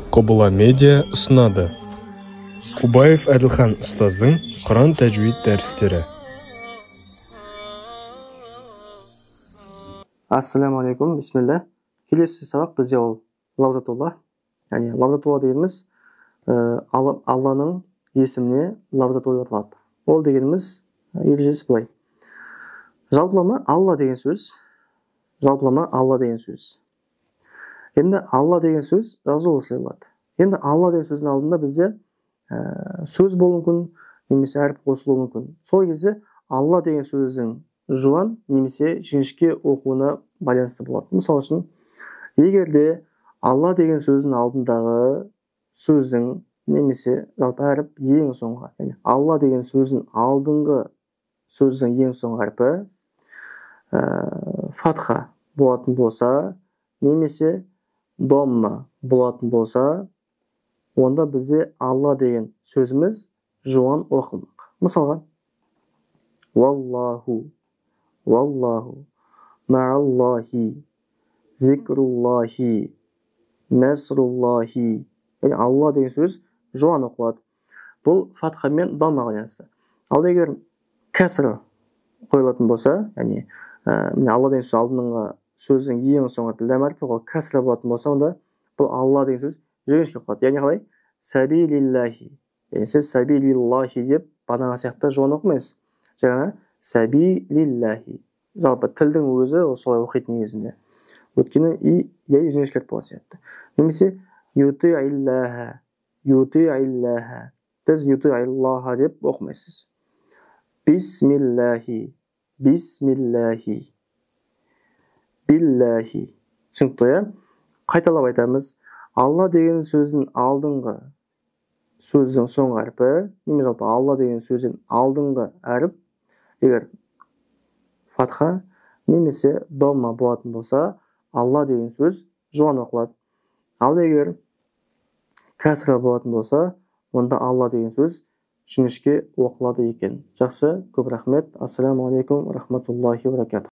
Кобыла медиа ұсынады. Кубаев Әділхан ұстаздың Құран тәжвид дәрістері. Ассаламу алейкум, бисмилля. Келесі сабақ бізде ол лавзатулла. Яғни лавзатулла дегеніміз Алланың есіміне лавзатулла аталады. Ол дегеніміз ережесі былай. Жалпылама Алла деген сөз. Енді Алла деген сөз жазу осылай болады. Енді Алла деген сөздің алдында бізде сөз болуы мүмкін, немесе әріп қосылуы мүмкін. Сол кезде Алла деген сөздің жуан немесе жіңішке оқуына байланысты болады. Мысалы үшін, егерде Алла деген сөздің алдындағы сөздің немесе жалпы әріп ең соңғы, яғни Алла деген сөздің алдыңғы сөздің ең соңғы әрпі фатха болатын болса, немесе домма болатын болса, онда бізде Алла деген сөзіміз жуан оқылмақ. Мысалға, Валлаху, Мааллахи, Зикруллахи, Насруллахи. Яғни Алла деген сөз жуан оқылады. Бұл фатха мен домма байланысты. Ал егер кәсір қойылатын болса, яғни Алла деген сөз алдыңғы сөздің ең соңғы ләм әрпі ғой кәсір болатын болса, онда бұл Алла деген сөз жіңішке қалады. Яғни қалай? Сәбилиллахи. Яғни сіз сәбилиллахи деп бағанағы сияқты жуан оқымайсыз. Жаңа сәбилиллахи. Жалпы тілдің өзі солай оқиды негізінде. Өйткені яй жіңішке болады сияқты. Немесе юти'иллаха. Сіз юти'иллаха деп оқымайсыз. Бисмиллахи. Биллахи. Түсінікті ғой? Қайталап айтамыз. Алла деген сөздің алдыңғы сөздің соңғы әрпі, немесе жалпы Алла деген сөздің алдыңғы әріп, егер фатха немесе домма болатын болса, Алла деген сөз жуан оқылады. Ал егер кәсір болатын болса, онда Алла деген сөз жіңішке оқылады екен. Жақсы, көп рахмет. Ассаламу алейкум, рахматуллахи ва баракатух.